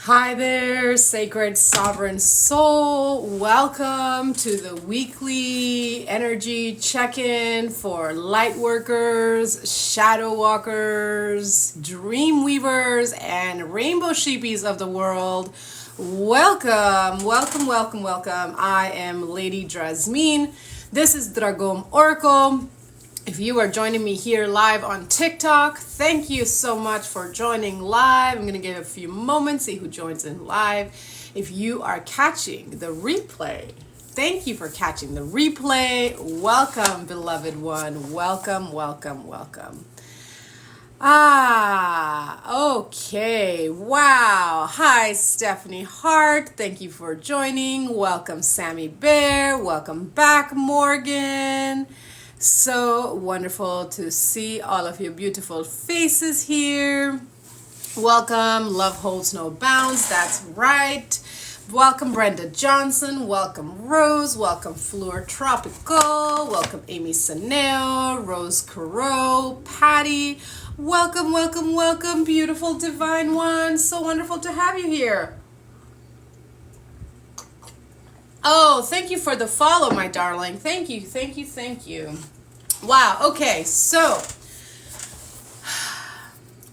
Hi there, sacred sovereign soul. Welcome to the weekly energy check-in for light workers, shadow walkers, dream weavers, and rainbow sheepies of the world. Welcome, welcome, welcome, welcome. I am Lady Drasmin. This is Dragom Oracle. If you are joining me here live on TikTok, thank you so much for joining live. I'm going to give a few moments, see who joins in live. If you are catching the replay, thank you for catching the replay. Welcome, beloved one. Welcome, welcome, welcome. Okay. Wow. Hi, Stephanie Hart. Thank you for joining. Welcome, Sammy Bear. Welcome back, Morgan. So wonderful to see all of your beautiful faces here. Welcome, Love Holds No Bounds. That's right. Welcome, Brenda Johnson. Welcome, Rose. Welcome, Fleur Tropical. Welcome, Amy Saneo, Rose Caro, Patty. Welcome, welcome, welcome, beautiful divine one. So wonderful to have you here. Oh, thank you for the follow, my darling. Thank you, thank you, thank you. Wow, okay, so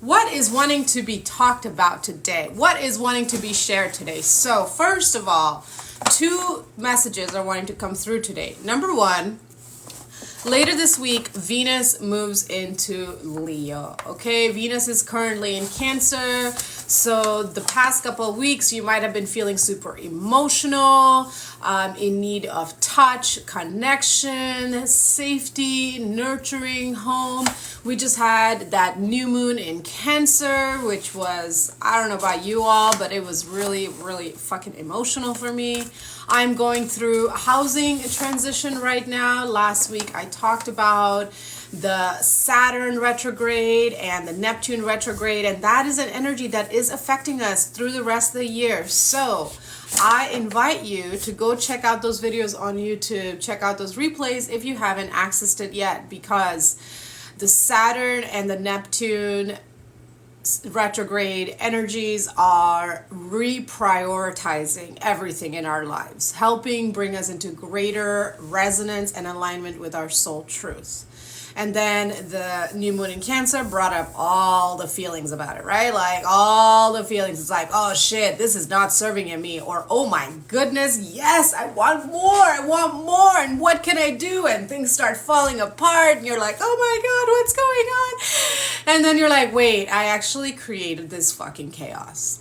what is wanting to be talked about today? What is wanting to be shared today? So first of all, two messages are wanting to come through today. Number one, later this week, Venus moves into Leo, okay? Venus is currently in Cancer, so the past couple of weeks, you might have been feeling super emotional, in need of touch, connection, safety, nurturing, home. We just had that new moon in Cancer, which was, I don't know about you all, but it was really, really fucking emotional for me. I'm going through housing transition right now. Last week I talked about the Saturn retrograde and the Neptune retrograde, and that is an energy that is affecting us through the rest of the year. So I invite you to go check out those videos on YouTube, check out those replays if you haven't accessed it yet, because the Saturn and the Neptune retrograde energies are reprioritizing everything in our lives, helping bring us into greater resonance and alignment with our soul truth. And then the new moon in Cancer brought up all the feelings about it, right? Like all the feelings. It's like, oh shit, this is not serving in me. Or, oh my goodness, yes, I want more. And what can I do? And things start falling apart. And you're like, oh my God, what's going on? And then you're like, wait, I actually created this fucking chaos,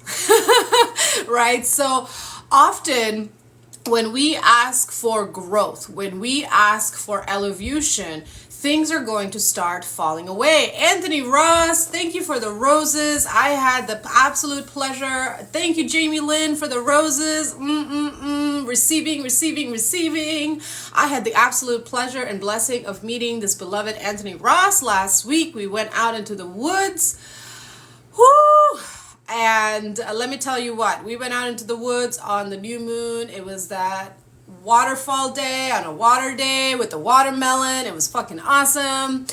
right? So often, when we ask for growth, when we ask for evolution, things are going to start falling away. Anthony Ross, thank you for the roses. I had the absolute pleasure. Thank you, Jamie Lynn, for the roses. Receiving. I had the absolute pleasure and blessing of meeting this beloved Anthony Ross last week. We went out into the woods. Whoo! And let me tell you what, we went out into the woods on the new moon. It was that waterfall day on a water day with the watermelon. It was fucking awesome.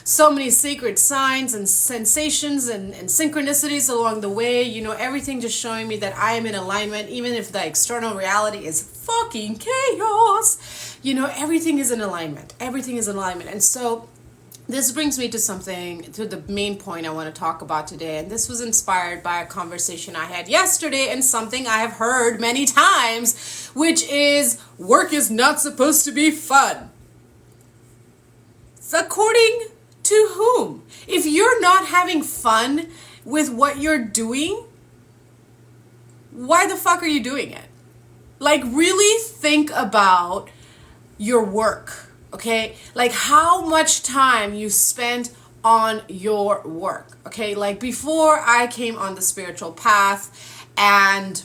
So many sacred signs and sensations and synchronicities along the way. You know, everything just showing me that I am in alignment, even if the external reality is fucking chaos. You know, everything is in alignment. Everything is in alignment. And so this brings me to the main point I want to talk about today. And this was inspired by a conversation I had yesterday and something I have heard many times, which is work is not supposed to be fun. So according to whom? If you're not having fun with what you're doing, why the fuck are you doing it? Like, really think about your work. Okay, like how much time you spent on your work. Okay, like before I came on the spiritual path and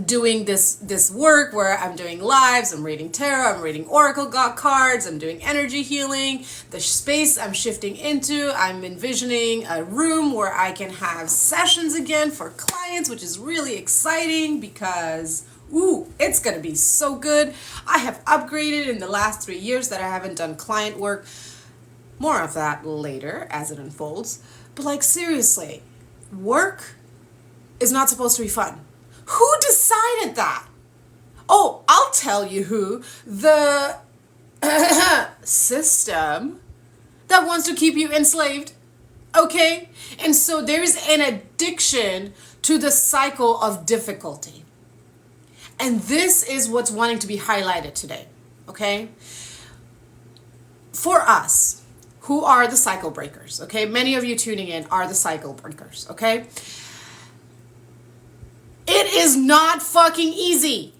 doing this work where I'm doing lives, I'm reading tarot, I'm reading oracle cards, I'm doing energy healing, the space I'm shifting into, I'm envisioning a room where I can have sessions again for clients, which is really exciting because it's going to be so good. I have upgraded in the last 3 years that I haven't done client work. More of that later as it unfolds. But like seriously, work is not supposed to be fun. Who decided that? Oh, I'll tell you who. The system that wants to keep you enslaved. Okay? And so there's an addiction to the cycle of difficulty. And this is what's wanting to be highlighted today. Okay? For us, who are the cycle breakers, okay? Many of you tuning in are the cycle breakers, okay? It is not fucking easy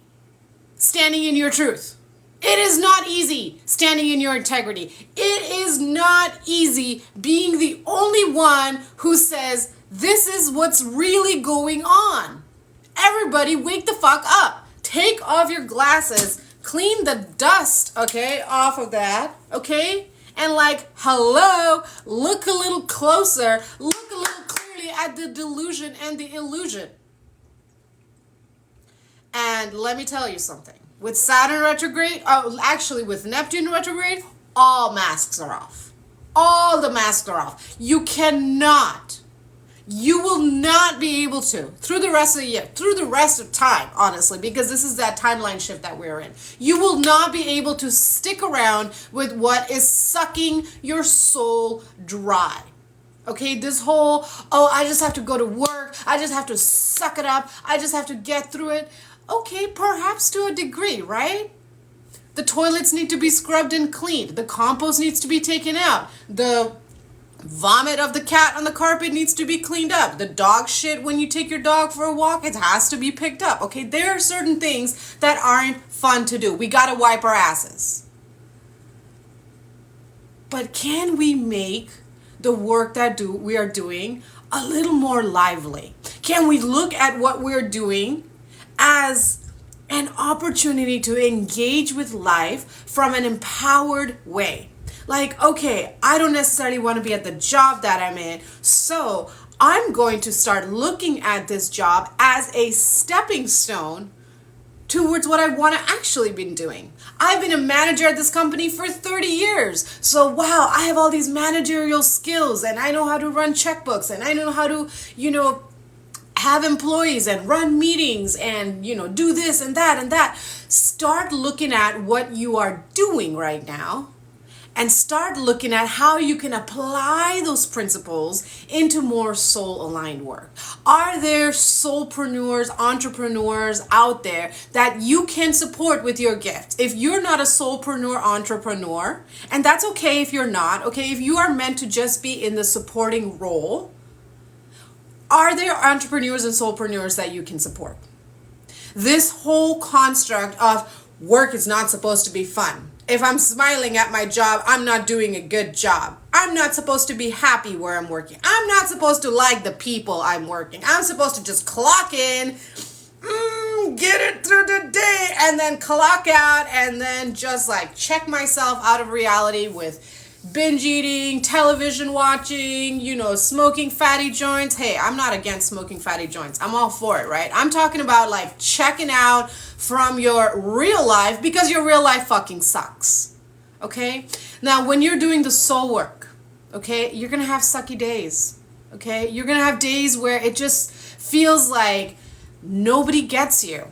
standing in your truth. It is not easy standing in your integrity. It is not easy being the only one who says, this is what's really going on. Everybody wake the fuck up. Take off your glasses. Clean the dust, okay, off of that, okay? And like, hello, look a little closer. Look a little clearly at the delusion and the illusion. And let me tell you something. With Saturn retrograde, actually with Neptune retrograde, all masks are off. All the masks are off. You will not be able to, through the rest of the year, through the rest of time, honestly, because this is that timeline shift that we're in. You will not be able to stick around with what is sucking your soul dry. Okay, this whole, I just have to go to work. I just have to suck it up. I just have to get through it. Okay, perhaps to a degree, right? The toilets need to be scrubbed and cleaned. The compost needs to be taken out. The vomit of the cat on the carpet needs to be cleaned up. The dog shit when you take your dog for a walk, it has to be picked up. Okay, there are certain things that aren't fun to do. We gotta wipe our asses. But can we make the work that we are doing a little more lively? Can we look at what we're doing as an opportunity to engage with life from an empowered way? Like, okay, I don't necessarily want to be at the job that I'm in, so I'm going to start looking at this job as a stepping stone towards what I want to actually be doing. I've been a manager at this company for 30 years. So wow, I have all these managerial skills and I know how to run checkbooks and I know how to, have employees and run meetings and, do this and that and that. Start looking at what you are doing right now and start looking at how you can apply those principles into more soul-aligned work. Are there soulpreneurs, entrepreneurs out there that you can support with your gift? If you're not a soulpreneur, entrepreneur, and that's okay if you're not, okay, if you are meant to just be in the supporting role, are there entrepreneurs and soulpreneurs that you can support? This whole construct of work is not supposed to be fun. If I'm smiling at my job, I'm not doing a good job. I'm not supposed to be happy where I'm working. I'm not supposed to like the people I'm working. I'm supposed to just clock in, get it through the day, and then clock out, and then just like check myself out of reality with binge eating, television watching, smoking fatty joints. Hey, I'm not against smoking fatty joints. I'm all for it, right? I'm talking about like checking out from your real life because your real life fucking sucks. Okay? Now, when you're doing the soul work, okay, you're going to have sucky days. Okay? You're going to have days where it just feels like nobody gets you.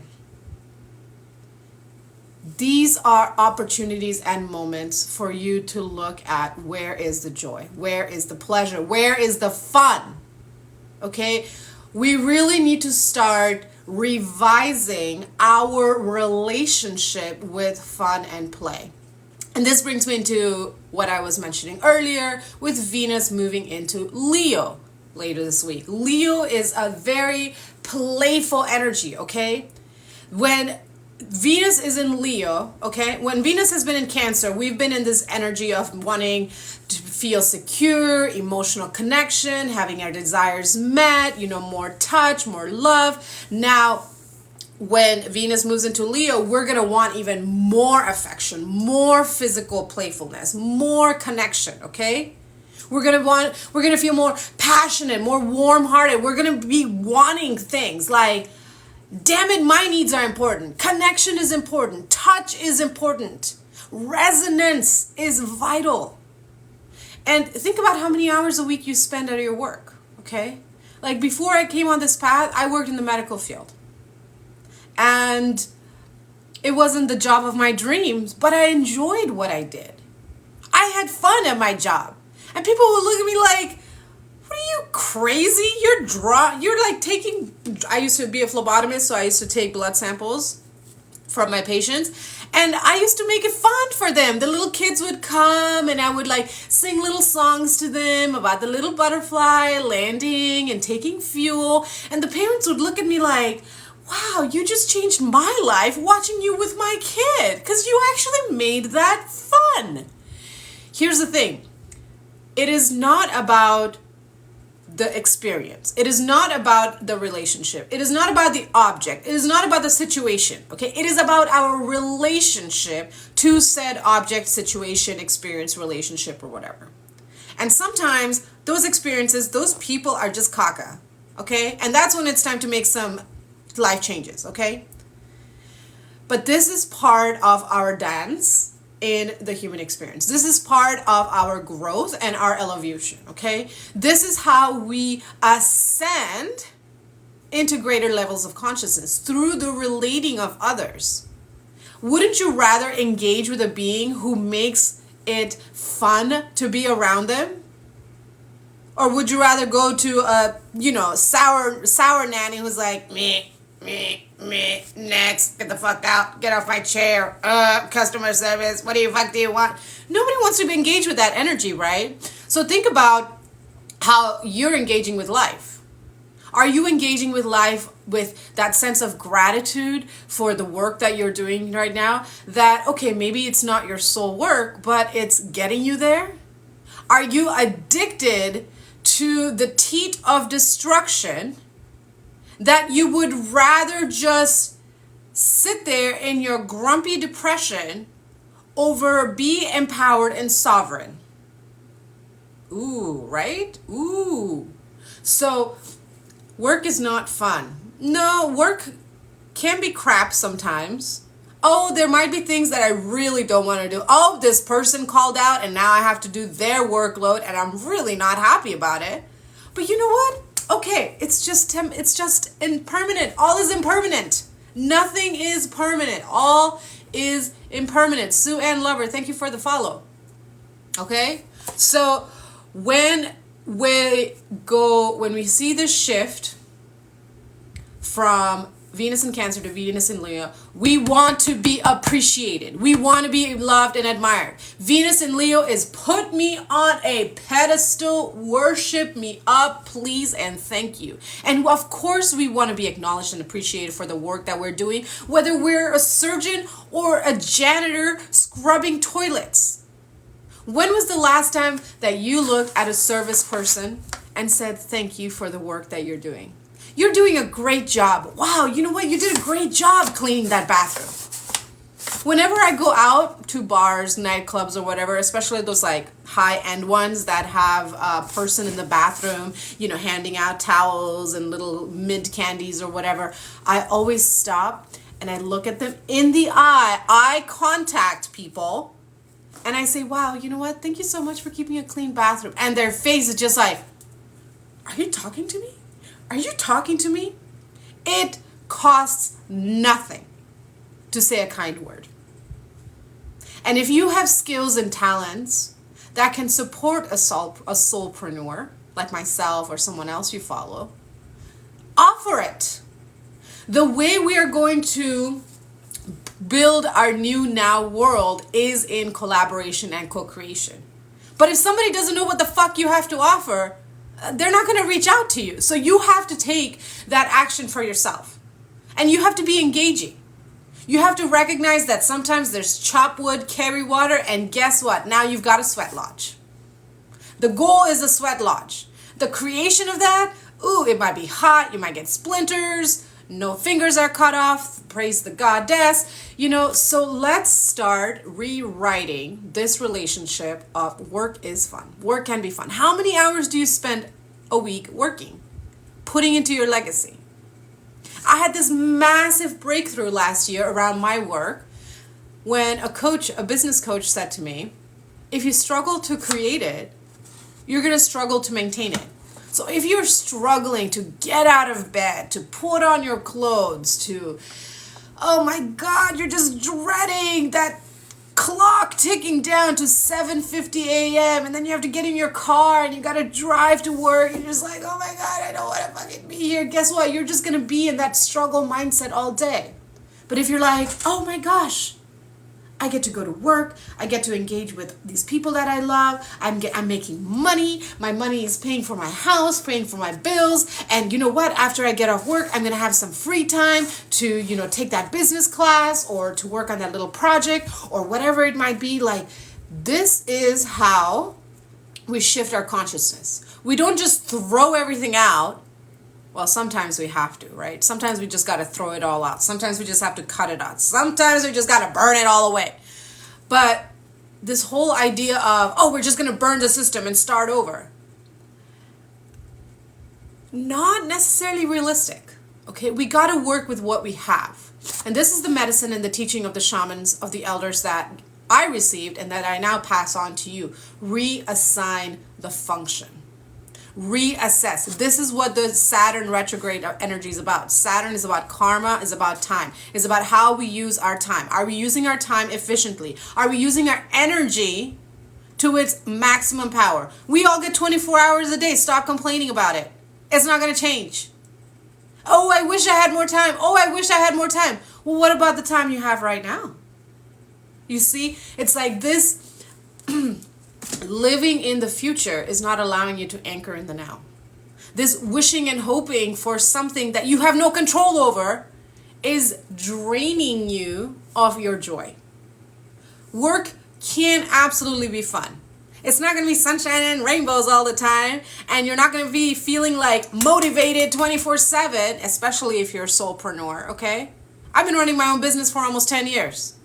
These are opportunities and moments for you to look at where is the joy, where is the pleasure, where is the fun, okay? We really need to start revising our relationship with fun and play. And this brings me into what I was mentioning earlier with Venus moving into Leo later this week. Leo is a very playful energy, okay? When Venus is in Leo, okay? When Venus has been in Cancer, we've been in this energy of wanting to feel secure, emotional connection, having our desires met, more touch, more love. Now, when Venus moves into Leo, we're going to want even more affection, more physical playfulness, more connection, okay? We're going to feel more passionate, more warm-hearted. We're going to be wanting things like, damn it, my needs are important. Connection is important. Touch is important. Resonance is vital. And think about how many hours a week you spend at your work, okay? Like before I came on this path, I worked in the medical field. And it wasn't the job of my dreams, but I enjoyed what I did. I had fun at my job. And people would look at me like, what are you, crazy? You're like taking, I used to be a phlebotomist, so I used to take blood samples from my patients. And I used to make it fun for them. The little kids would come and I would like sing little songs to them about the little butterfly landing and taking fuel. And the parents would look at me like, wow, you just changed my life watching you with my kid, because you actually made that fun. Here's the thing. It is not about the experience. It is not about the relationship. It is not about the object. It is not about the situation. Okay? It is about our relationship to said object, situation, experience, relationship, or whatever. And sometimes those experiences, those people are just caca. Okay? And that's when it's time to make some life changes. Okay? But this is part of our dance in the human experience. This is part of our growth and our evolution, okay? This is how we ascend into greater levels of consciousness through the relating of others. Wouldn't you rather engage with a being who makes it fun to be around them? Or would you rather go to a, sour nanny who's like, me, next, get the fuck out, get off my chair, customer service, what the fuck do you want? Nobody wants to be engaged with that energy, right? So think about how you're engaging with life. Are you engaging with life with that sense of gratitude for the work that you're doing right now? That, okay, maybe it's not your soul work, but it's getting you there? Are you addicted to the teat of destruction that you would rather just sit there in your grumpy depression over be empowered and sovereign? Ooh, right? Ooh. So work is not fun. No, work can be crap sometimes. Oh, there might be things that I really don't want to do. Oh, this person called out and now I have to do their workload and I'm really not happy about it. But you know what? Okay, it's just impermanent. All is impermanent. Nothing is permanent. All is impermanent. Sue Ann Lover, thank you for the follow. Okay? So when we see the shift from Venus in Cancer to Venus in Leo, we want to be appreciated. We want to be loved and admired. Venus in Leo is put me on a pedestal, worship me up, please and thank you. And of course we want to be acknowledged and appreciated for the work that we're doing, whether we're a surgeon or a janitor scrubbing toilets. When was the last time that you looked at a service person and said thank you for the work that you're doing? You're doing a great job. Wow, you know what? You did a great job cleaning that bathroom. Whenever I go out to bars, nightclubs, or whatever, especially those like high-end ones that have a person in the bathroom, handing out towels and little mint candies or whatever, I always stop and I look at them in the eye contact people, and I say, wow, you know what? Thank you so much for keeping a clean bathroom. And their face is just like, are you talking to me? Are you talking to me? It costs nothing to say a kind word. And if you have skills and talents that can support a soulpreneur, like myself or someone else you follow, offer it. The way we are going to build our new now world is in collaboration and co-creation. But if somebody doesn't know what the fuck you have to offer, they're not going to reach out to you. So you have to take that action for yourself. And you have to be engaging. You have to recognize that sometimes there's chop wood, carry water, and guess what? Now you've got a sweat lodge. The goal is a sweat lodge. The creation of that, it might be hot, you might get splinters, no fingers are cut off, praise the goddess, so let's start rewriting this relationship of work is fun. Work can be fun. How many hours do you spend a week working, putting into your legacy? I had this massive breakthrough last year around my work when a business coach said to me, if you struggle to create it, you're going to struggle to maintain it. So if you're struggling to get out of bed, to put on your clothes, oh my God, you're just dreading that clock ticking down to 7:50 a.m. and then you have to get in your car and you got to drive to work and you're just like, oh my God, I don't want to fucking be here. Guess what? You're just going to be in that struggle mindset all day. But if you're like, oh my gosh, I get to go to work, I get to engage with these people that I love, I'm making money, my money is paying for my house, paying for my bills, and you know what, after I get off work, I'm going to have some free time to, take that business class or to work on that little project or whatever it might be. Like, this is how we shift our consciousness. We don't just throw everything out. Well, sometimes we have to, right? Sometimes we just got to throw it all out. Sometimes we just have to cut it out. Sometimes we just got to burn it all away. But this whole idea of, we're just going to burn the system and start over. Not necessarily realistic, okay? We got to work with what we have. And this is the medicine and the teaching of the shamans, of the elders that I received and that I now pass on to you. Reassign the function. Reassess. This is what the Saturn retrograde energy is about. Saturn is about karma, is about time. It's about how we use our time. Are we using our time efficiently? Are we using our energy to its maximum power? We all get 24 hours a day. Stop complaining about it. It's not going to change. Oh, I wish I had more time. Oh, I wish I had more time. Well, what about the time you have right now? You see, it's like this. Living in the future is not allowing you to anchor in the now. This wishing and hoping for something that you have no control over is draining you of your joy. Work can absolutely be fun. It's not going to be sunshine and rainbows all the time, and you're not going to be feeling like motivated 24/7, especially if you're a soulpreneur, okay? I've been running my own business for almost 10 years.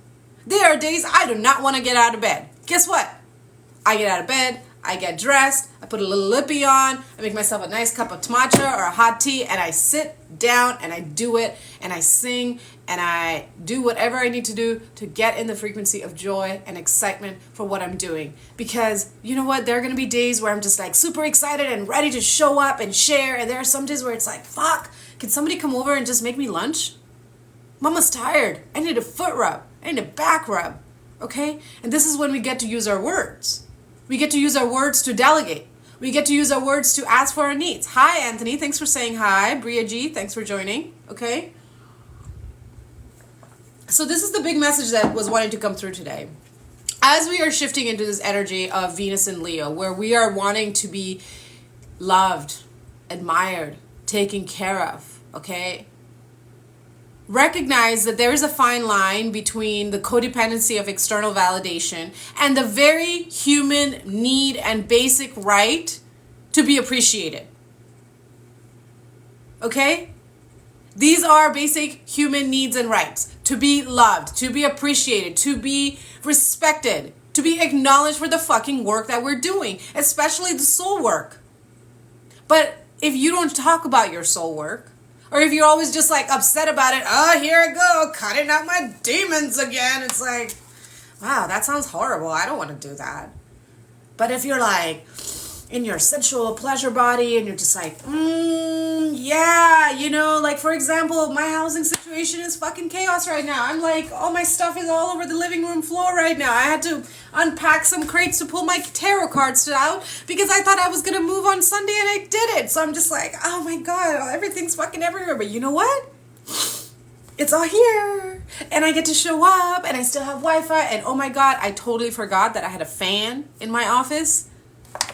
There are days I do not want to get out of bed. Guess what? I get out of bed, I get dressed, I put a little lippy on, I make myself a nice cup of matcha or a hot tea, and I sit down and I do it, and I sing, and I do whatever I need to do to get in the frequency of joy and excitement for what I'm doing. Because you know what? There are going to be days where I'm just like super excited and ready to show up and share, and there are some days where it's like, fuck, can somebody come over and just make me lunch? Mama's tired. I need a foot rub. I need a back rub. Okay? And this is when we get to use our words. We get to use our words to delegate. We get to use our words to ask for our needs. Hi, Anthony. Thanks for saying hi. Bria G, thanks for joining. Okay? So this is the big message that was wanting to come through today. As we are shifting into this energy of Venus and Leo, where we are wanting to be loved, admired, taken care of, okay? Recognize that there is a fine line between the codependency of external validation and the very human need and basic right to be appreciated. Okay? These are basic human needs and rights. To be loved, to be appreciated, to be respected, to be acknowledged for the fucking work that we're doing, especially the soul work. But if you don't talk about your soul work, or if you're always just like upset about it, here I go, cutting out my demons again. It's like, wow, that sounds horrible. I don't want to do that. But if you're like in your sensual pleasure body and you're just like, yeah, like for example, my housing situation is fucking chaos right now. I'm like, all my stuff is all over the living room floor right now. I had to unpack some crates to pull my tarot cards out because I thought I was going to move on Sunday and I did it. So I'm just like, oh my God, everything's fucking everywhere. But you know what? It's all here. And I get to show up and I still have Wi-Fi. And oh my God, I totally forgot that I had a fan in my office.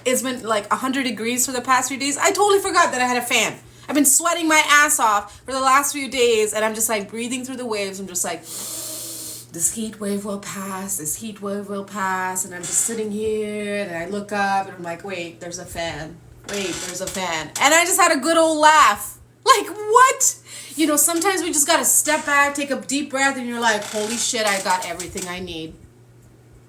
It's been like 100 degrees for the past few days. I totally forgot that I had a fan. I've been sweating my ass off for the last few days and I'm just like breathing through the waves. I'm just like, this heat wave will pass, this heat wave will pass. And I'm just sitting here and I look up and I'm like, wait, there's a fan. Wait, there's a fan. And I just had a good old laugh. Like, what? Sometimes we just got to step back, take a deep breath and you're like, holy shit, I got everything I need.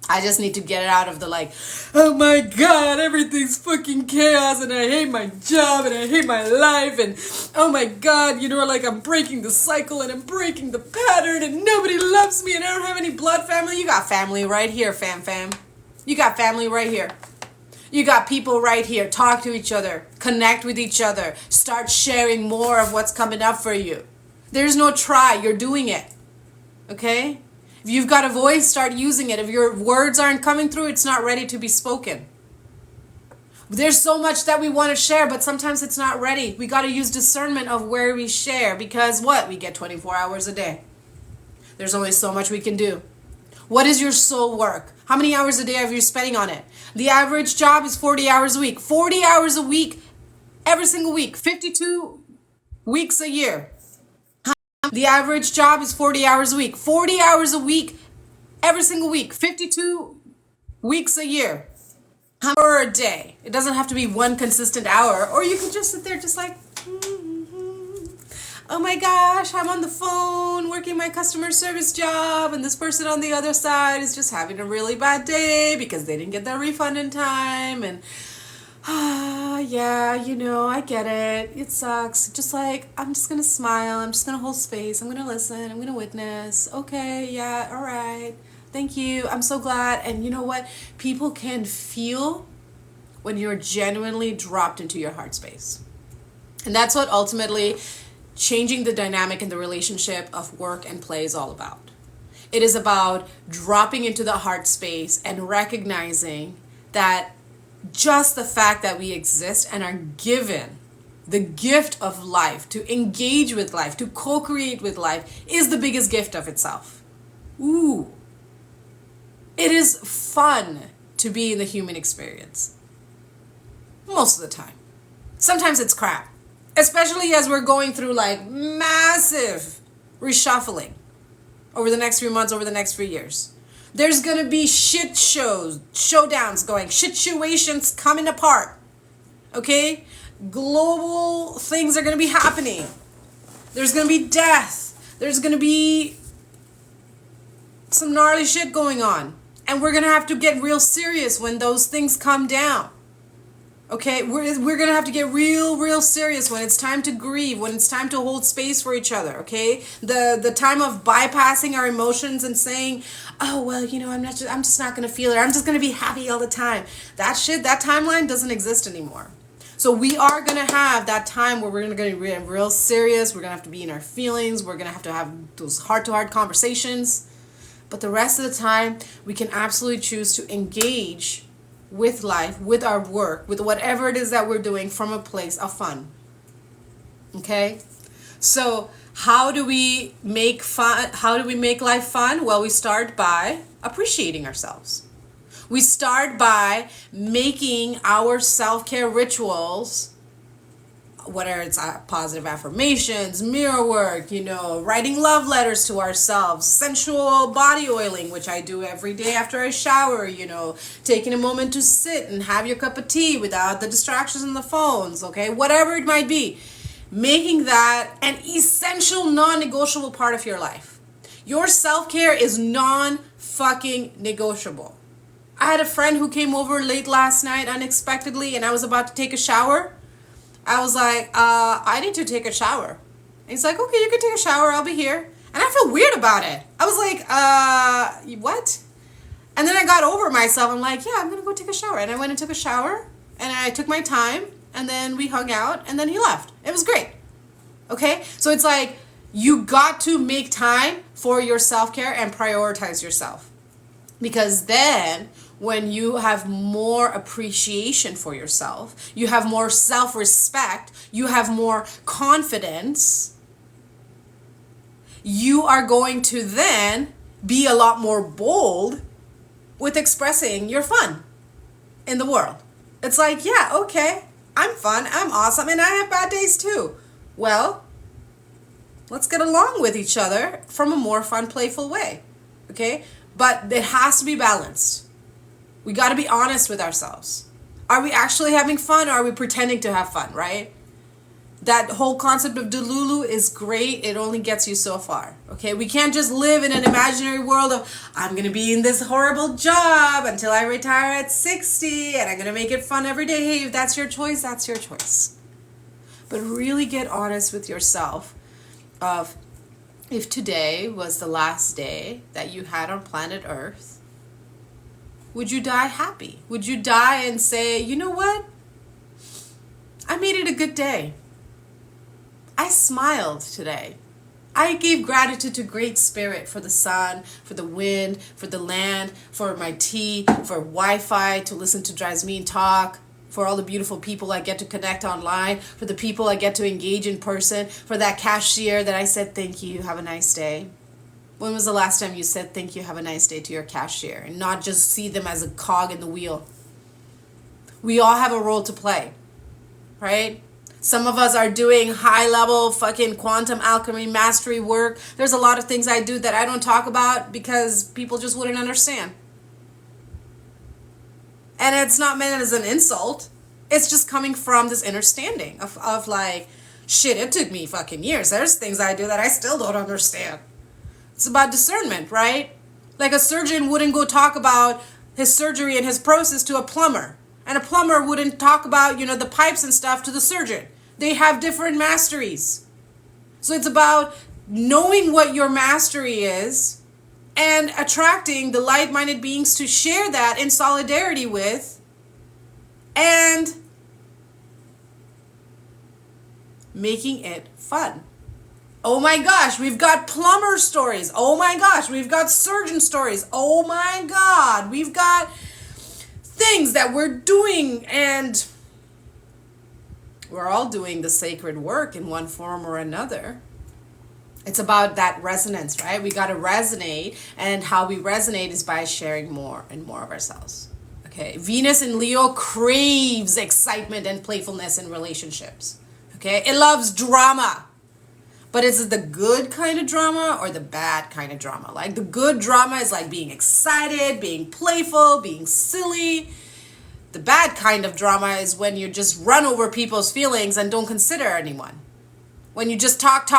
I just need to get it out of the like, oh my God, everything's fucking chaos and I hate my job and I hate my life and oh my God, like I'm breaking the cycle and I'm breaking the pattern and nobody loves me and I don't have any blood family. You got family right here, fam. You got family right here. You got people right here. Talk to each other. Connect with each other. Start sharing more of what's coming up for you. There's no try. You're doing it. Okay? If you've got a voice, start using it. If your words aren't coming through, it's not ready to be spoken. There's so much that we want to share, but sometimes it's not ready. We got to use discernment of where we share, because what? We get 24 hours a day. There's only so much we can do. What is your soul work? How many hours a day are you spending on it? The average job is 40 hours a week. 40 hours a week, every single week. 52 weeks a year. The average job is 40 hours a week. 40 hours a week, every single week. 52 weeks a year. How many hours a day? It doesn't have to be one consistent hour. Or you can just sit there just like, oh my gosh, I'm on the phone working my customer service job, and this person on the other side is just having a really bad day because they didn't get their refund in time. And yeah, I get it. It sucks. Just like, I'm just going to smile. I'm just going to hold space. I'm going to listen. I'm going to witness. Okay, yeah, all right. Thank you. I'm so glad. And you know what? People can feel when you're genuinely dropped into your heart space. And that's what ultimately changing the dynamic in the relationship of work and play is all about. It is about dropping into the heart space and recognizing that just the fact that we exist and are given the gift of life, to engage with life, to co-create with life, is the biggest gift of itself. Ooh. It is fun to be in the human experience. Most of the time. Sometimes it's crap. Especially as we're going through like massive reshuffling over the next few months, over the next few years. There's going to be showdowns going, situations coming apart. Okay? Global things are going to be happening. There's going to be death. There's going to be some gnarly shit going on. And we're going to have to get real serious when those things come down. Okay, we're going to have to get real serious when it's time to grieve, when it's time to hold space for each other, okay? The time of bypassing our emotions and saying, oh, well, I'm just not going to feel it. I'm just going to be happy all the time. That timeline doesn't exist anymore. So we are going to have that time where we're going to get real serious. We're going to have to be in our feelings. We're going to have those heart-to-heart conversations. But the rest of the time, we can absolutely choose to engage with life, with our work, with whatever it is that we're doing from a place of fun. Okay? So how do we make life fun? Well, we start by appreciating ourselves. We start by making our self-care rituals, whether it's positive affirmations, mirror work, writing love letters to ourselves, sensual body oiling, which I do every day after I shower, taking a moment to sit and have your cup of tea without the distractions on the phones, okay? Whatever it might be, making that an essential, non-negotiable part of your life. Your self-care is non-fucking negotiable. I had a friend who came over late last night unexpectedly, and I was about to take a shower. I was like, I need to take a shower. And he's like, okay, you can take a shower. I'll be here. And I feel weird about it. I was like, what? And then I got over myself. I'm like, yeah, I'm going to go take a shower. And I went and took a shower. And I took my time. And then we hung out. And then he left. It was great. Okay? So it's like, you got to make time for your self-care and prioritize yourself. Because then when you have more appreciation for yourself, you have more self-respect, you have more confidence, you are going to then be a lot more bold with expressing your fun in the world. It's like, yeah, okay, I'm fun, I'm awesome, and I have bad days too. Well, let's get along with each other from a more fun, playful way, okay? But it has to be balanced. We got to be honest with ourselves. Are we actually having fun, or are we pretending to have fun, right? That whole concept of Delulu is great. It only gets you so far, okay? We can't just live in an imaginary world of, I'm going to be in this horrible job until I retire at 60, and I'm going to make it fun every day. Hey, if that's your choice, that's your choice. But really get honest with yourself of, if today was the last day that you had on planet Earth, Would you die happy? Would you die and say, you know what? I made it a good day. I smiled today. I gave gratitude to Great Spirit for the sun, for the wind, for the land, for my tea, for Wi-Fi to listen to Drasmin talk, for all the beautiful people I get to connect online, for the people I get to engage in person, for that cashier that I said, thank you, have a nice day. When was the last time you said thank you, have a nice day to your cashier and not just see them as a cog in the wheel? We all have a role to play, right? Some of us are doing high level fucking quantum alchemy mastery work. There's a lot of things I do that I don't talk about because people just wouldn't understand. And it's not meant as an insult. It's just coming from this understanding of like, shit, it took me fucking years. There's things I do that I still don't understand. It's about discernment, right? Like a surgeon wouldn't go talk about his surgery and his process to a plumber. And a plumber wouldn't talk about, the pipes and stuff to the surgeon. They have different masteries. So it's about knowing what your mastery is and attracting the light-minded beings to share that in solidarity with, and making it fun. Oh my gosh, we've got plumber stories. Oh my gosh, we've got surgeon stories. Oh my God, we've got things that we're doing, and we're all doing the sacred work in one form or another. It's about that resonance, right? We got to resonate, and how we resonate is by sharing more and more of ourselves. Okay, Venus in Leo craves excitement and playfulness in relationships. Okay, it loves drama. But is it the good kind of drama or the bad kind of drama? Like the good drama is like being excited, being playful, being silly. The bad kind of drama is when you just run over people's feelings and don't consider anyone. When you just talk,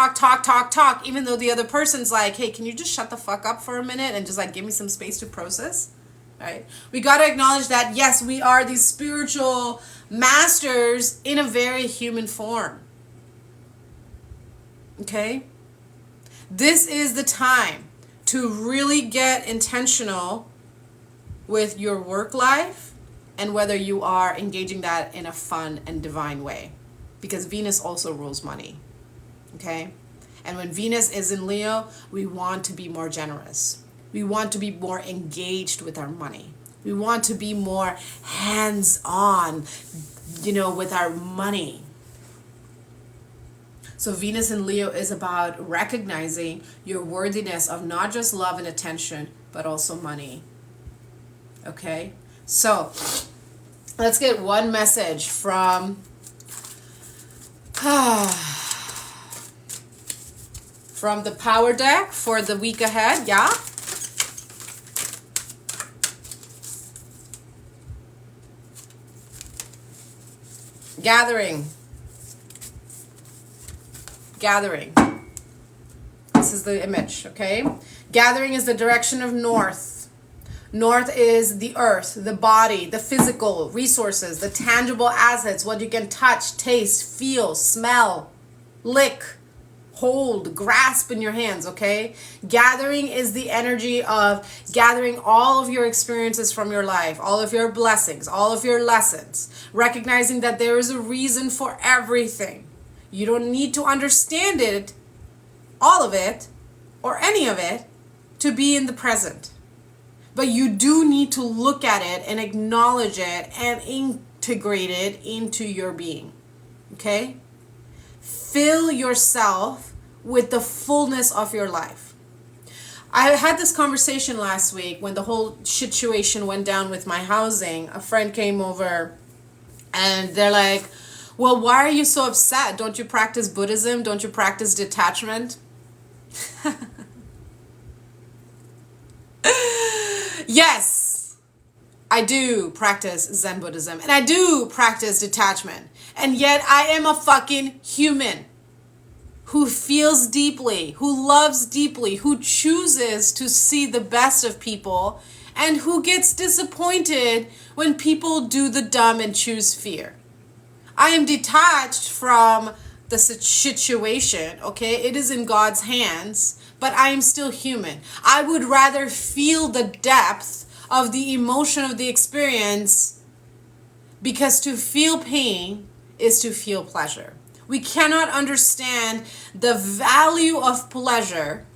even though the other person's like, hey, can you just shut the fuck up for a minute and just like give me some space to process? Right? We got to acknowledge that, yes, we are these spiritual masters in a very human form. Okay? This is the time to really get intentional with your work life and whether you are engaging that in a fun and divine way. Because Venus also rules money. Okay? And when Venus is in Leo, we want to be more generous. We want to be more engaged with our money. We want to be more hands-on, with our money. So Venus in Leo is about recognizing your worthiness of not just love and attention, but also money. Okay? So let's get one message from the power deck for the week ahead. Yeah? Gathering. This is the image, okay? Gathering is the direction of north. North is the earth, the body, the physical resources, the tangible assets, what you can touch, taste, feel, smell, lick, hold, grasp in your hands, okay? Gathering is the energy of gathering all of your experiences from your life, all of your blessings, all of your lessons, recognizing that there is a reason for everything. You don't need to understand it, all of it, or any of it, to be in the present. But you do need to look at it and acknowledge it and integrate it into your being. Okay? Fill yourself with the fullness of your life. I had this conversation last week when the whole situation went down with my housing. A friend came over and they're like, well, why are you so upset? Don't you practice Buddhism? Don't you practice detachment? Yes, I do practice Zen Buddhism and I do practice detachment. And yet I am a fucking human who feels deeply, who loves deeply, who chooses to see the best of people, and who gets disappointed when people do the dumb and choose fear. I am detached from the situation, okay? It is in God's hands, but I am still human. I would rather feel the depth of the emotion of the experience, because to feel pain is to feel pleasure. We cannot understand the value of pleasure,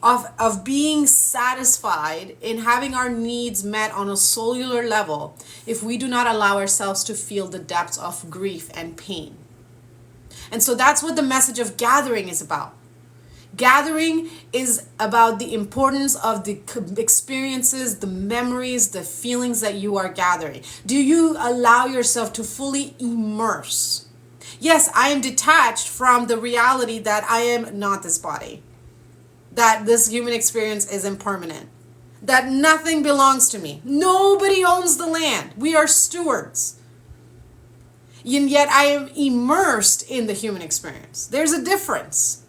of being satisfied in having our needs met on a cellular level, if we do not allow ourselves to feel the depths of grief and pain. And so that's what the message of gathering is about. Gathering is about the importance of the experiences, the memories, the feelings that you are gathering. Do you allow yourself to fully immerse? Yes, I am detached from the reality that I am not this body, that this human experience is impermanent, that nothing belongs to me. Nobody owns the land. We are stewards. And yet I am immersed in the human experience. There's a difference.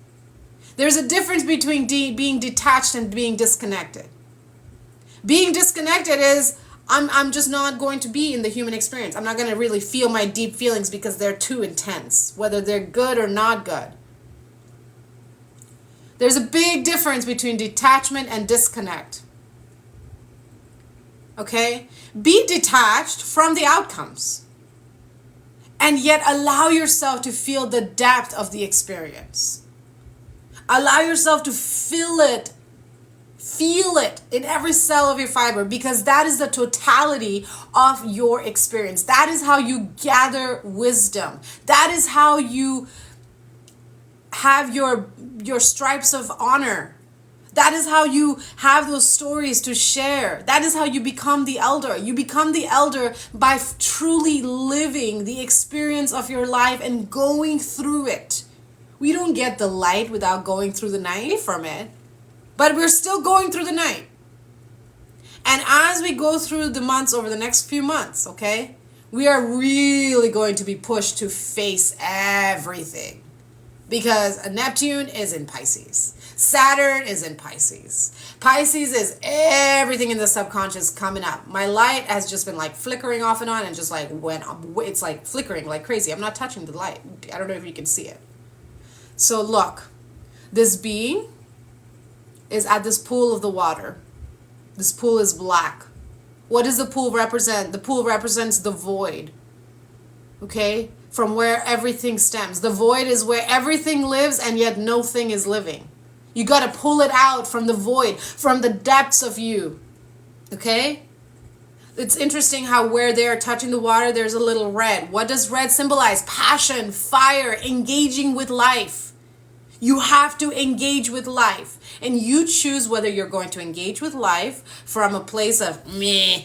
There's a difference between being detached and being disconnected. Being disconnected is, I'm just not going to be in the human experience. I'm not going to really feel my deep feelings because they're too intense, whether they're good or not good. There's a big difference between detachment and disconnect. Okay? Be detached from the outcomes, and yet allow yourself to feel the depth of the experience. Allow yourself to feel it in every cell of your fiber, because that is the totality of your experience. That is how you gather wisdom. That is how you have your stripes of honor. That is how you have those stories to share. That is how you become the elder. You become the elder by truly living the experience of your life and going through it. We don't get the light without going through the night from it, but we're still going through the night. And as we go through the months over the next few months, okay, we are really going to be pushed to face everything, because Neptune is in Pisces. Saturn is in Pisces. Pisces is everything in the subconscious coming up. My light has just been like flickering off and on, and just like it's like flickering like crazy. I'm not touching the light. I don't know if you can see it. So look, this being is at this pool of the water. This pool is black. What does the pool represent? The pool represents the void. Okay? From where everything stems. The void is where everything lives and yet no thing is living. You got to pull it out from the void, from the depths of you. Okay? It's interesting how where they're touching the water, there's a little red. What does red symbolize? Passion, fire, engaging with life. You have to engage with life. And you choose whether you're going to engage with life from a place of meh,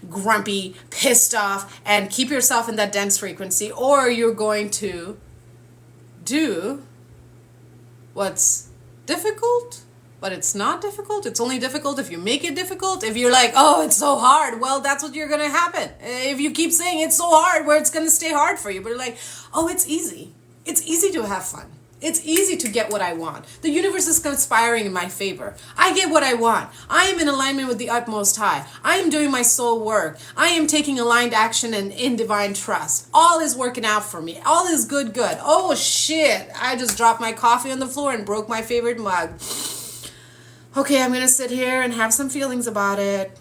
grumpy, pissed off, and keep yourself in that dense frequency, or you're going to do what's difficult, but it's not difficult. It's only difficult if you make it difficult. If you're like, oh, it's so hard, well, that's what you're going to happen. If you keep saying it's so hard, where it's going to stay hard for you. But you're like, oh, it's easy. It's easy to have fun. It's easy to get what I want. The universe is conspiring in my favor. I get what I want. I am in alignment with the utmost high. I am doing my soul work. I am taking aligned action and in divine trust. All is working out for me. All is good. Oh shit, I just dropped my coffee on the floor and broke my favorite mug. Okay, I'm going to sit here and have some feelings about it.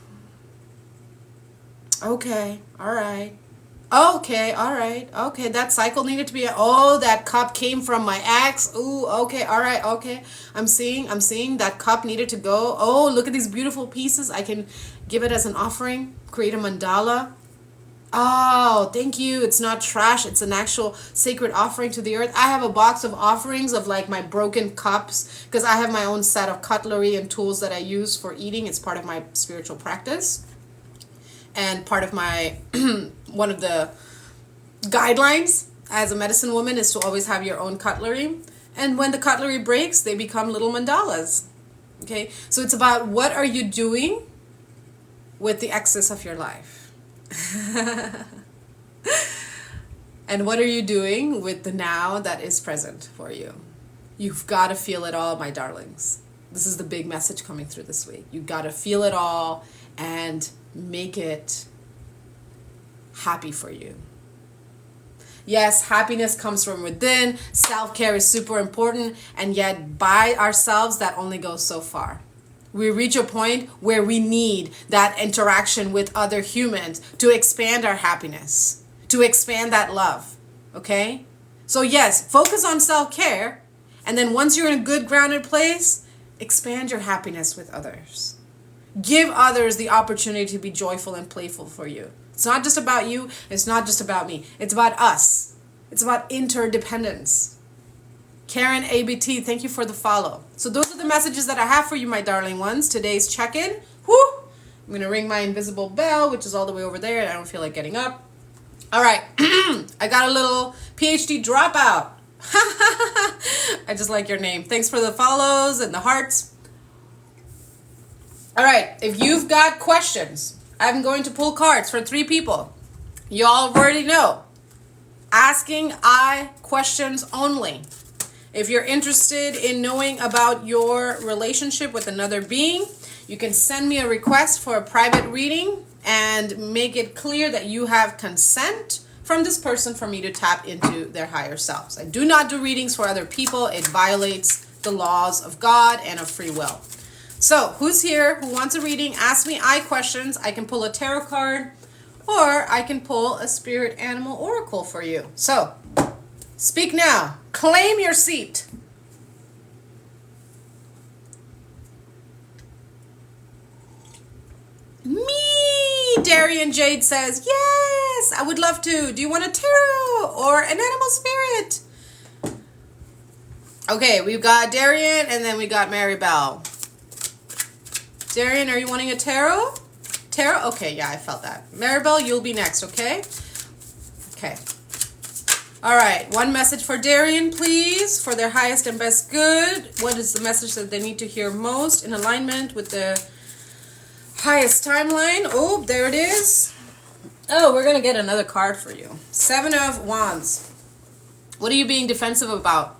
Okay, all right. Okay, all right. Okay, that cycle needed to be, that cup came from my ex. Ooh, okay, all right, okay. I'm seeing that cup needed to go. Oh, look at these beautiful pieces. I can give it as an offering, create a mandala. Oh, thank you. It's not trash. It's an actual sacred offering to the earth. I have a box of offerings of like my broken cups, because I have my own set of cutlery and tools that I use for eating. It's part of my spiritual practice. And part of my, one of the guidelines as a medicine woman is to always have your own cutlery. And when the cutlery breaks, they become little mandalas. Okay, so it's about what are you doing with the excess of your life? And what are you doing with the now that is present for you? You've got to feel it all, my darlings. This is the big message coming through this week. You've got to feel it all and make it happy for you. Yes, happiness comes from within. Self-care is super important, and yet by ourselves, that only goes so far. We reach a point where we need that interaction with other humans to expand our happiness, to expand that love. Okay? So yes, focus on self-care. And then once you're in a good grounded place, expand your happiness with others. Give others the opportunity to be joyful and playful for you. It's not just about you. It's not just about me. It's about us. It's about interdependence. Karen ABT, thank you for the follow. So those are the messages that I have for you, my darling ones. Today's check-in. Woo! I'm going to ring my invisible bell, which is all the way over there. I don't feel like getting up. All right. I got a little PhD dropout. I just like your name. Thanks for the follows and the hearts. All right. If you've got questions, I'm going to pull cards for 3 people. You all already know. Asking I questions only. If you're interested in knowing about your relationship with another being, you can send me a request for a private reading and make it clear that you have consent from this person for me to tap into their higher selves. I do not do readings for other people. It violates the laws of God and of free will. So who's here who wants a reading? Ask me I questions. I can pull a tarot card or I can pull a spirit animal oracle for you. So speak now. Claim your seat. Me, Darian Jade says, yes, I would love to. Do you want a tarot or an animal spirit? Okay, we've got Darian and then we got Maribel. Darian, are you wanting a tarot? Tarot? Okay, yeah, I felt that. Maribel, you'll be next, okay? Okay. All right, one message for Darian, please, for their highest and best good. What is the message that they need to hear most in alignment with the highest timeline? Oh, there it is. Oh, we're going to get another card for you. 7 of Wands. What are you being defensive about?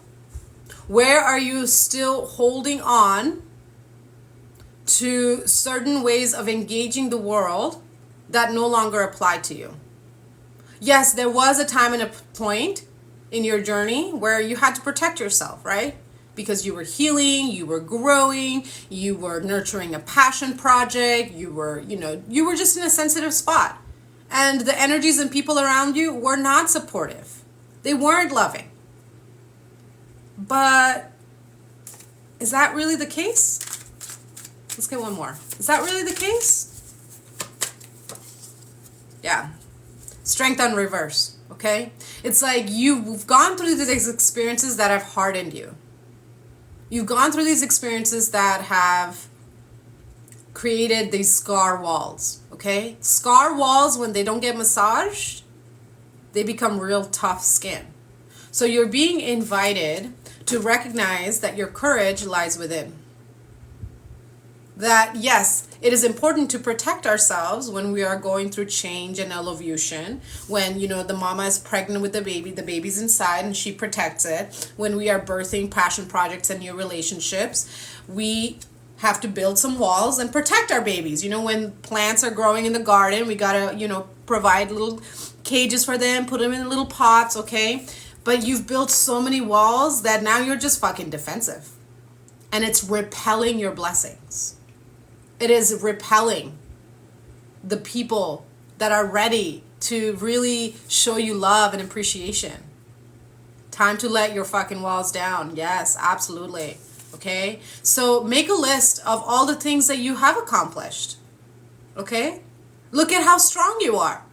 Where are you still holding on to certain ways of engaging the world that no longer apply to you? Yes, there was a time and a point in your journey where you had to protect yourself, right? Because you were healing, you were growing, you were nurturing a passion project, you were just in a sensitive spot. And the energies and people around you were not supportive. They weren't loving. But is that really the case? Let's get one more. Is that really the case? Yeah. Strength on reverse, okay? It's like you've gone through these experiences that have hardened you. You've gone through these experiences that have created these scar walls, okay? Scar walls, when they don't get massaged, they become real tough skin. So you're being invited to recognize that your courage lies within. That, yes, it is important to protect ourselves when we are going through change and evolution. When, the mama is pregnant with the baby's inside and she protects it. When we are birthing passion projects and new relationships, we have to build some walls and protect our babies. When plants are growing in the garden, we gotta, provide little cages for them, put them in little pots, okay? But you've built so many walls that now you're just fucking defensive. And it's repelling your blessings. It is repelling the people that are ready to really show you love and appreciation. Time to let your fucking walls down. Yes, absolutely. Okay? So make a list of all the things that you have accomplished. Okay? Look at how strong you are.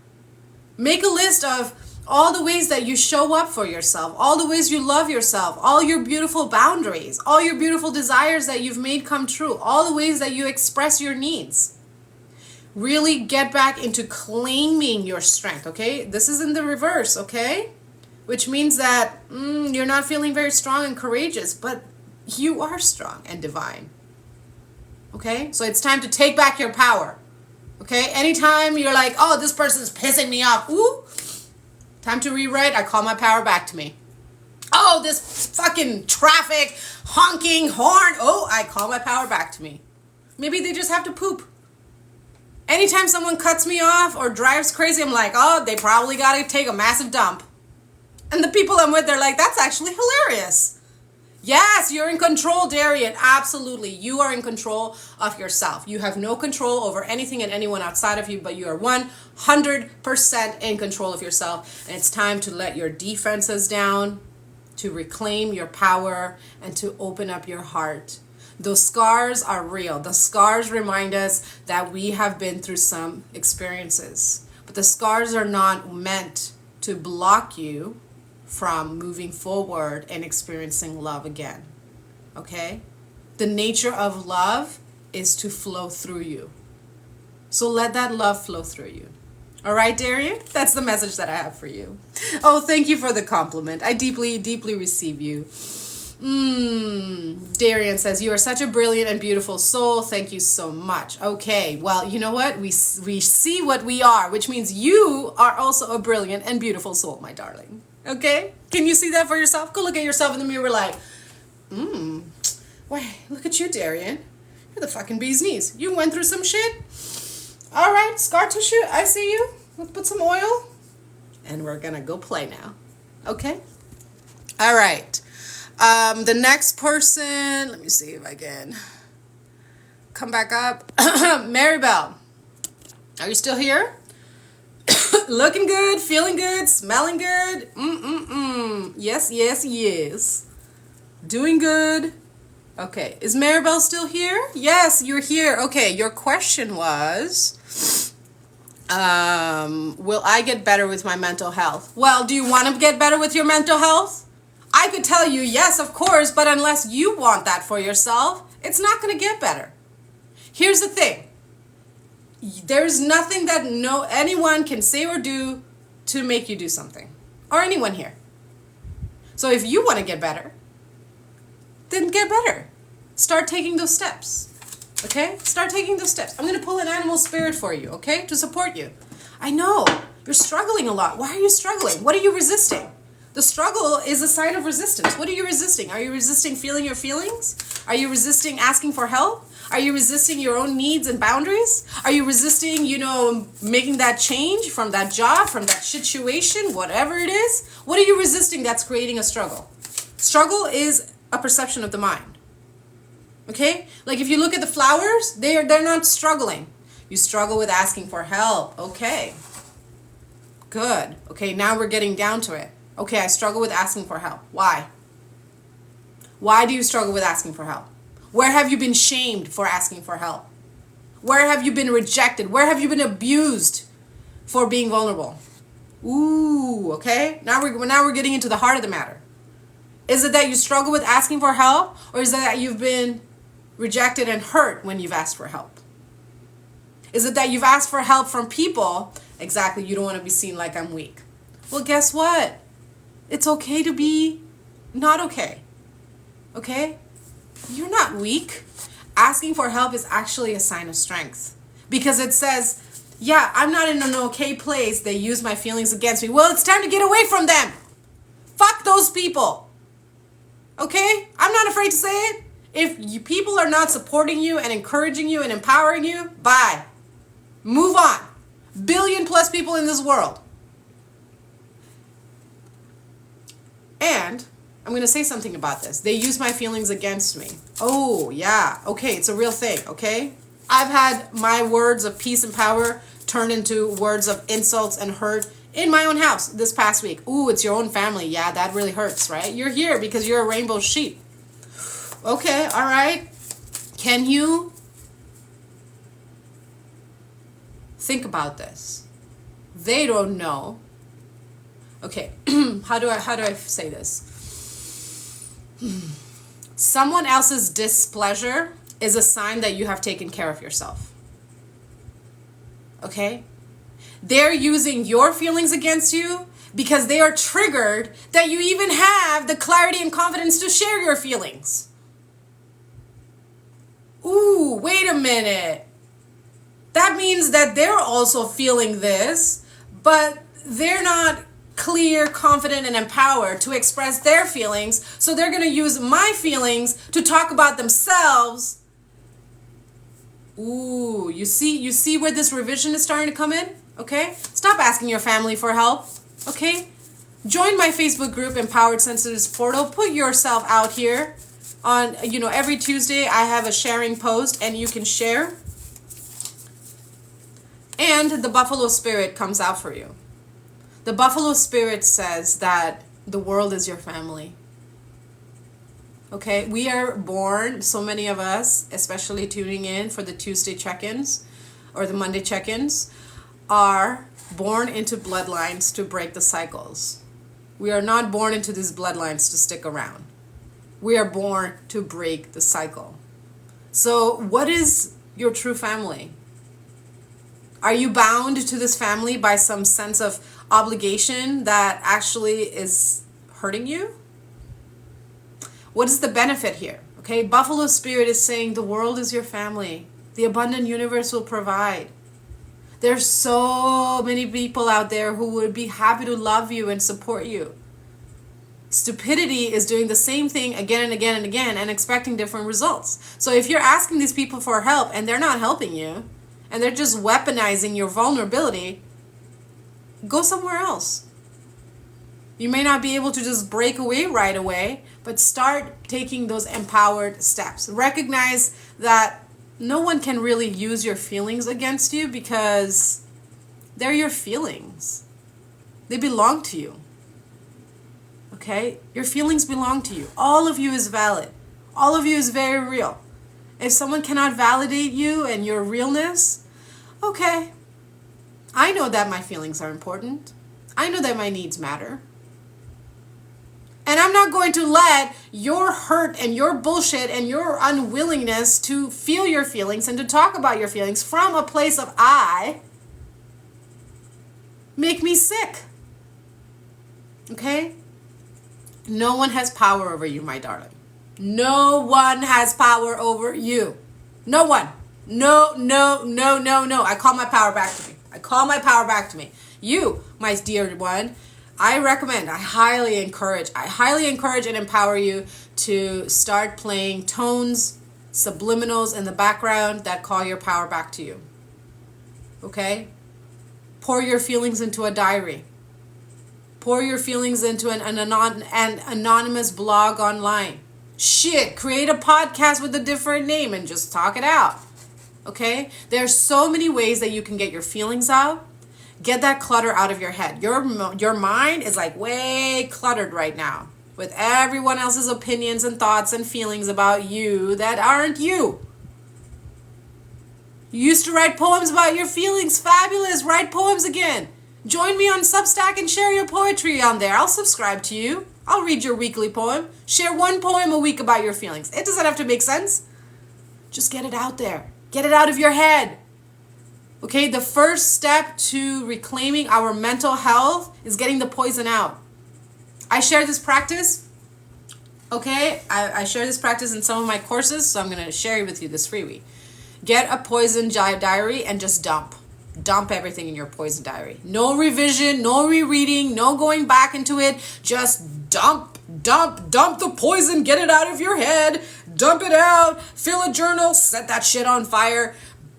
Make a list of all the ways that you show up for yourself, all the ways you love yourself, all your beautiful boundaries, all your beautiful desires that you've made come true, all the ways that you express your needs. Really get back into claiming your strength, okay? This is in the reverse, okay? Which means that you're not feeling very strong and courageous, but you are strong and divine, okay? So it's time to take back your power, okay? Anytime you're like, oh, this person's pissing me off, ooh, time to rewrite. I call my power back to me. Oh, this fucking traffic honking horn. Oh, I call my power back to me. Maybe they just have to poop. Anytime someone cuts me off or drives crazy, I'm like, oh, they probably got to take a massive dump. And the people I'm with, they're like, that's actually hilarious. Yes, you're in control, Darian. Absolutely. You are in control of yourself. You have no control over anything and anyone outside of you, but you are 100% in control of yourself. And it's time to let your defenses down, to reclaim your power, and to open up your heart. Those scars are real. The scars remind us that we have been through some experiences. But the scars are not meant to block you from moving forward and experiencing love again. Okay? The nature of love is to flow through you. So let that love flow through you. All right, Darian? That's the message that I have for you. Oh, thank you for the compliment. I deeply, deeply receive you. Darian says, you are such a brilliant and beautiful soul. Thank you so much. Okay, well, you know what? We see what we are, which means you are also a brilliant and beautiful soul, my darling. Okay? Can you see that for yourself? Go look at yourself in the mirror like, wait, look at you, Darian. You're the fucking bee's knees. You went through some shit. All right, scar tissue, I see you. Let's put some oil. And we're going to go play now. Okay? All right. The next person, let me see if I can come back up. Maribel, are you still here? Looking good, feeling good, smelling good. Yes, yes, yes. Doing good. Okay, is Maribel still here? Yes, you're here. Okay, your question was, will I get better with my mental health? Well, do you want to get better with your mental health? I could tell you, yes, of course, but unless you want that for yourself, it's not going to get better. Here's the thing. There's nothing that anyone can say or do to make you do something. Or anyone here. So if you want to get better, then get better. Start taking those steps. Okay? Start taking those steps. I'm going to pull an animal spirit for you, okay? To support you. I know. You're struggling a lot. Why are you struggling? What are you resisting? The struggle is a sign of resistance. What are you resisting? Are you resisting feeling your feelings? Are you resisting asking for help? Are you resisting your own needs and boundaries? Are you resisting, making that change from that job, from that situation, whatever it is? What are you resisting that's creating a struggle? Struggle is a perception of the mind. Okay? Like if you look at the flowers, they're not struggling. You struggle with asking for help. Okay. Good. Okay, now we're getting down to it. Okay, I struggle with asking for help. Why? Why do you struggle with asking for help? Where have you been shamed for asking for help? Where have you been rejected? Where have you been abused for being vulnerable? Ooh, okay. Now we're getting into the heart of the matter. Is it that you struggle with asking for help, or is it that you've been rejected and hurt when you've asked for help? Is it that you've asked for help from people? Exactly, you don't want to be seen like I'm weak. Well, guess what? It's okay to be not okay. Okay? You're not weak. Asking for help is actually a sign of strength. Because it says, yeah, I'm not in an okay place. They use my feelings against me. Well, it's time to get away from them. Fuck those people. Okay? I'm not afraid to say it. If people are not supporting you and encouraging you and empowering you, bye. Move on. 1 billion+ people in this world. And I'm going to say something about this. They use my feelings against me. Oh, yeah. Okay, it's a real thing, okay? I've had my words of peace and power turn into words of insults and hurt in my own house this past week. Ooh, it's your own family. Yeah, that really hurts, right? You're here because you're a rainbow sheep. Okay, all right. Can you think about this? They don't know. Okay, how do I say this? Someone else's displeasure is a sign that you have taken care of yourself. Okay? They're using your feelings against you because they are triggered that you even have the clarity and confidence to share your feelings. Ooh, wait a minute. That means that they're also feeling this, but they're not clear, confident, and empowered to express their feelings. So they're going to use my feelings to talk about themselves. Ooh, you see where this revision is starting to come in? Okay? Stop asking your family for help. Okay? Join my Facebook group, Empowered Sensitives Portal. Put yourself out here. On, every Tuesday I have a sharing post and you can share. And the Buffalo Spirit comes out for you. The Buffalo Spirit says that the world is your family. Okay, we are born, so many of us, especially tuning in for the Tuesday check-ins or the Monday check-ins, are born into bloodlines to break the cycles. We are not born into these bloodlines to stick around. We are born to break the cycle. So what is your true family? Are you bound to this family by some sense of obligation that actually is hurting you? What is the benefit here? Okay, Buffalo Spirit is saying the world is your family. The abundant universe will provide. There's so many people out there who would be happy to love you and support you. Stupidity is doing the same thing again and again and again and expecting different results. So if you're asking these people for help and they're not helping you, and they're just weaponizing your vulnerability, go somewhere else. You may not be able to just break away right away, but start taking those empowered steps. Recognize that no one can really use your feelings against you because they're your feelings. They belong to you. Okay? Your feelings belong to you. All of you is valid. All of you is very real. If someone cannot validate you and your realness, okay, I know that my feelings are important. I know that my needs matter. And I'm not going to let your hurt and your bullshit and your unwillingness to feel your feelings and to talk about your feelings from a place of I make me sick. Okay? No one has power over you, my darling. No one has power over you. No one. No. I call my power back to me. I call my power back to me. You, my dear one, I highly encourage and empower you to start playing tones, subliminals in the background that call your power back to you. Okay? Pour your feelings into a diary. Pour your feelings into an anonymous blog online. Shit, create a podcast with a different name and just talk it out. Okay? There's so many ways that you can get your feelings out. Get that clutter out of your head. Your mind is like way cluttered right now with everyone else's opinions and thoughts and feelings about you that aren't you. You used to write poems about your feelings. Fabulous. Write poems again. Join me on Substack and share your poetry on there. I'll subscribe to you. I'll read your weekly poem. Share one poem a week about your feelings. It doesn't have to make sense. Just get it out there. Get it out of your head. Okay, the first step to reclaiming our mental health is getting the poison out. I share this practice. Okay, I share this practice in some of my courses, so I'm going to share it with you this freebie. Get a poison diary and just dump. Dump everything in your poison diary. No revision, no rereading, no going back into it. Just dump the poison. Get it out of your head. Dump it out. Fill a journal. Set that shit on fire.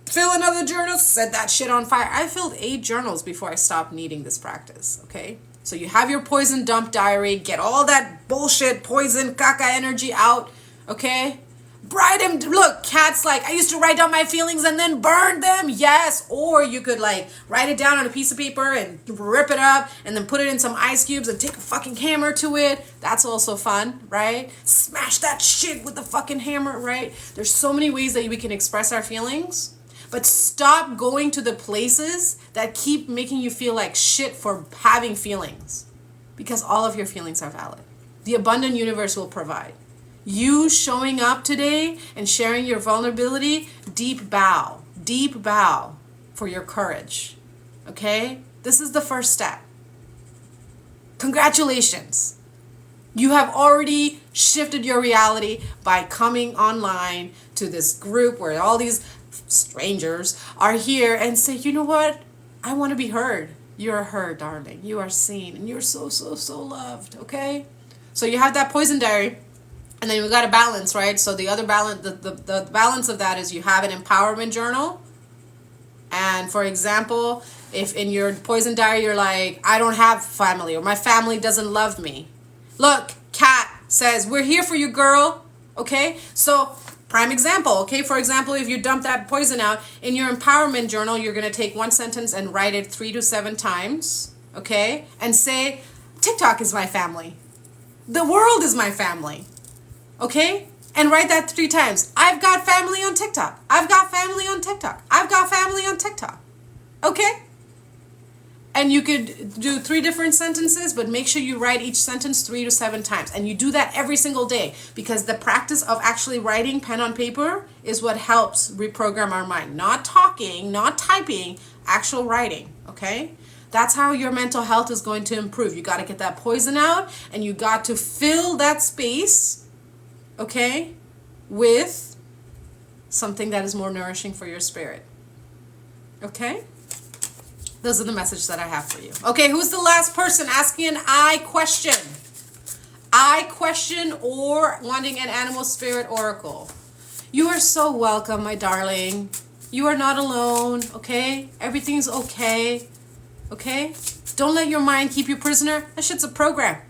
Fill another journal. Set that shit on fire. I filled 8 journals before I stopped needing this practice. Okay? So you have your poison dump diary. Get all that bullshit, poison, caca energy out. Okay? Bright him. Look, Kat's like, I used to write down my feelings and then burn them. Yes. Or you could like write it down on a piece of paper and rip it up and then put it in some ice cubes and take a fucking hammer to it. That's also fun, right? Smash that shit with the fucking hammer, right? There's so many ways that we can express our feelings. But stop going to the places that keep making you feel like shit for having feelings. Because all of your feelings are valid. The abundant universe will provide. You showing up today and sharing your vulnerability, deep bow for your courage. Okay? This is the first step. Congratulations. You have already shifted your reality by coming online to this group where all these strangers are here and say, you know what? I want to be heard. You're heard, darling. You are seen and you're so loved. Okay? So you have that poison diary. And then we got to balance, right? So the other balance, the balance of that is you have an empowerment journal. And for example, If in your poison diary you're like, I don't have family, or my family doesn't love me. Look, Kat says, we're here for you, girl. Okay? So, prime example, okay? For example, if you dump that poison out, in your empowerment journal, you're going to take one sentence and write it 3 to 7 times, okay? And say, TikTok is my family. The world is my family, okay? And write that 3 times. I've got family on TikTok. I've got family on TikTok. I've got family on TikTok, okay? And you could do 3 different sentences, but make sure you write each sentence 3 to 7 times. And you do that every single day, because the practice of actually writing pen on paper is what helps reprogram our mind. Not talking, not typing, actual writing, okay? That's how your mental health is going to improve. You got to get that poison out, and you got to fill that space, okay, with something that is more nourishing for your spirit, okay? Those are the messages that I have for you. Okay, who's the last person asking an I question? I question or wanting an animal spirit oracle. You are so welcome, my darling. You are not alone, okay? Everything's okay, okay? Don't let your mind keep you prisoner. That shit's a program.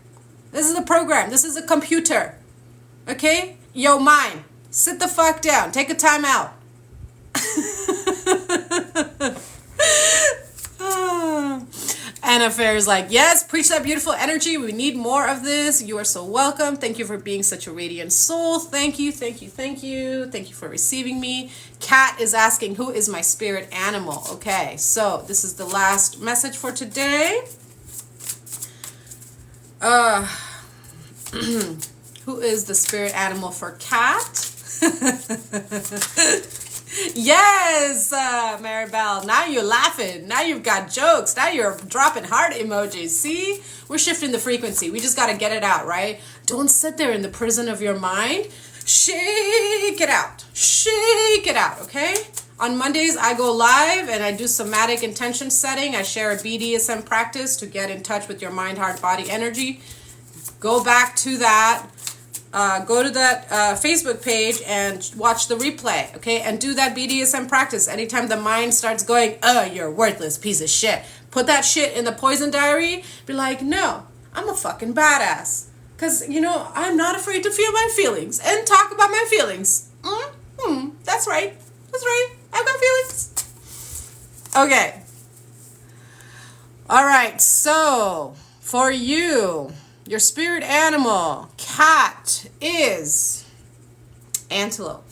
This is a program. This is a computer, okay? Yo, mind, sit the fuck down. Take a time out. Anna Fair is like, yes, preach that beautiful energy. We need more of this. You are so welcome. Thank you for being such a radiant soul. Thank you, thank you, thank you. Thank you for receiving me. Kat is asking, who is my spirit animal? Okay, so this is the last message for today. Who is the spirit animal for Kat? Yes, Maribel. Now you're laughing. Now you've got jokes. Now you're dropping heart emojis. See? We're shifting the frequency. We just got to get it out, right? Don't sit there in the prison of your mind. Shake it out. Shake it out, okay? On Mondays, I go live and I do somatic intention setting. I share a BDSM practice to get in touch with your mind, heart, body, energy. Go back to that. Go to that Facebook page and watch the replay, okay? And do that BDSM practice. Anytime the mind starts going, you're a worthless piece of shit. Put that shit in the poison diary. Be like, no, I'm a fucking badass. Because, you know, I'm not afraid to feel my feelings and talk about my feelings. That's right. That's right. I've got feelings. Okay. All right. So, for you, your spirit animal, Cat, is antelope.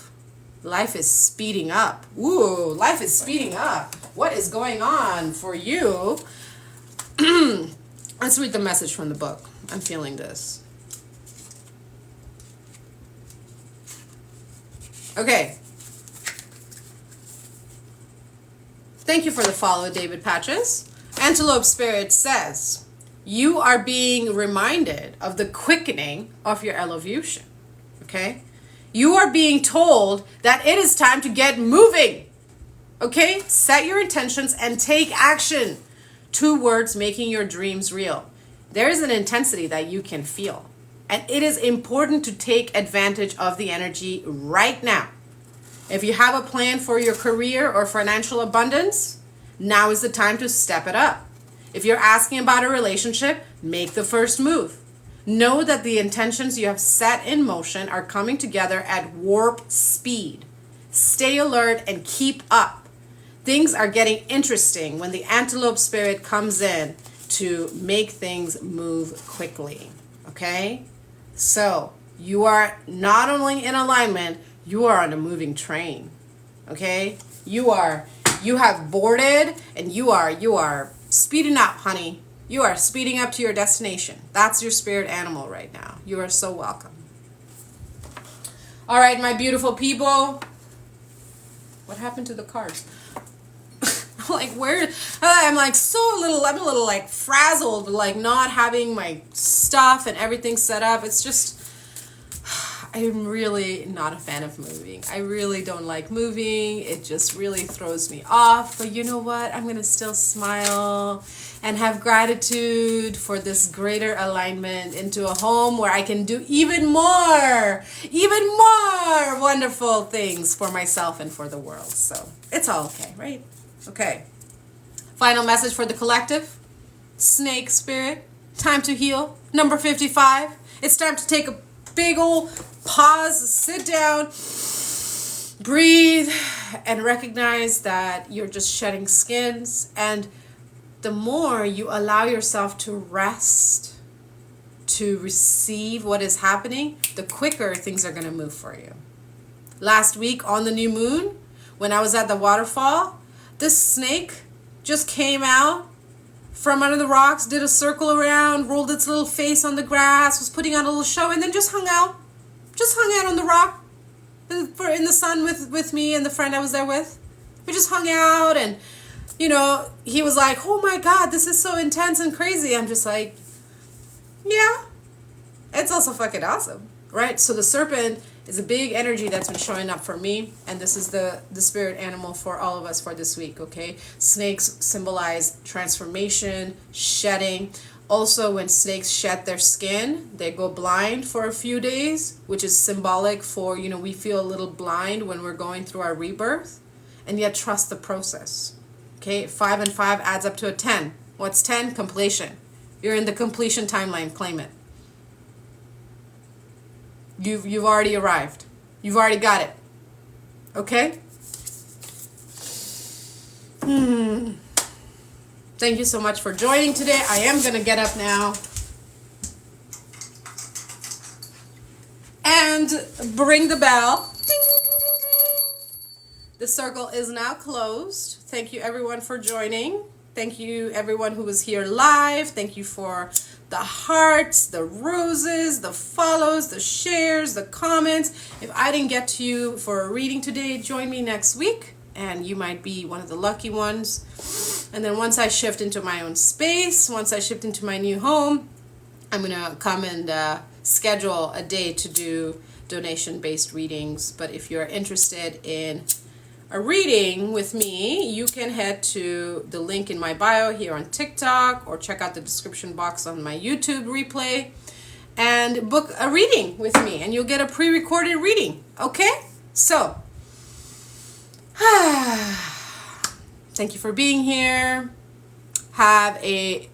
Life is speeding up. Ooh, life is speeding up. What is going on for you? Let's read the message from the book. I'm feeling this. Okay. Thank you for the follow, David Patches. Antelope Spirit says, you are being reminded of the quickening of your evolution, okay? You are being told that it is time to get moving, okay? Set your intentions and take action towards making your dreams real. There is an intensity that you can feel, and it is important to take advantage of the energy right now. If you have a plan for your career or financial abundance, now is the time to step it up. If you're asking about a relationship, make the first move. Know that the intentions you have set in motion are coming together at warp speed. Stay alert and keep up. Things are getting interesting when the antelope spirit comes in to make things move quickly. Okay? So, you are not only in alignment, you are on a moving train. Okay? You have boarded and you are speeding up, honey. You are speeding up to your destination. That's your spirit animal right now. You are so welcome. All right, my beautiful people. What happened to the cards? I'm like, where? I'm like I'm a little like frazzled, like not having my stuff and everything set up. It's just, I'm really not a fan of moving. I really don't like moving. It just really throws me off. But you know what? I'm going to still smile and have gratitude for this greater alignment into a home where I can do even more wonderful things for myself and for the world. So it's all okay, right? Okay. Final message for the collective. Snake spirit, time to heal. Number 55. It's time to take a big old pause, sit down, breathe, and recognize that you're just shedding skins. And the more you allow yourself to rest, to receive what is happening, the quicker things are going to move for you. Last week on the new moon, when I was at the waterfall, this snake just came out from under the rocks, did a circle around, rolled its little face on the grass, was putting on a little show, and then just hung out. Just hung out on the rock in the sun with me and the friend I was there with. We just hung out, and, you know, he was like, oh my God, this is so intense and crazy. I'm just like, yeah, it's also fucking awesome, right? So the serpent is a big energy that's been showing up for me, and this is the spirit animal for all of us for this week, okay? Snakes symbolize transformation, shedding. Also, when snakes shed their skin, they go blind for a few days, which is symbolic for, you know, we feel a little blind when we're going through our rebirth, and yet trust the process, okay? 5 and 5 adds up to a 10. What's 10? Completion. You're in the completion timeline. Claim it. You've already arrived. You've already got it. Okay? Thank you so much for joining today. I am going to get up now and bring the bell. Ding, ding, ding, ding, ding. The circle is now closed. Thank you everyone for joining. Thank you everyone who was here live. Thank you for the hearts, the roses, the follows, the shares, the comments. If I didn't get to you for a reading today, join me next week and you might be one of the lucky ones. And then once I shift into my own space, once I shift into my new home, I'm going to come and schedule a day to do donation-based readings. But if you're interested in a reading with me, you can head to the link in my bio here on TikTok or check out the description box on my YouTube replay and book a reading with me and you'll get a pre-recorded reading. Okay? So, thank you for being here. Have a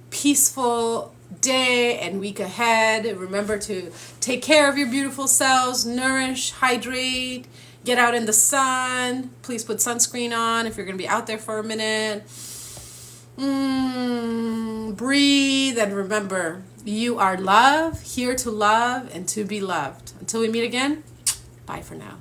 peaceful day and week ahead. Remember to take care of your beautiful selves, nourish, hydrate, get out in the sun. Please put sunscreen on if you're going to be out there for a minute. Breathe and remember, you are love, here to love and to be loved. Until we meet again, bye for now.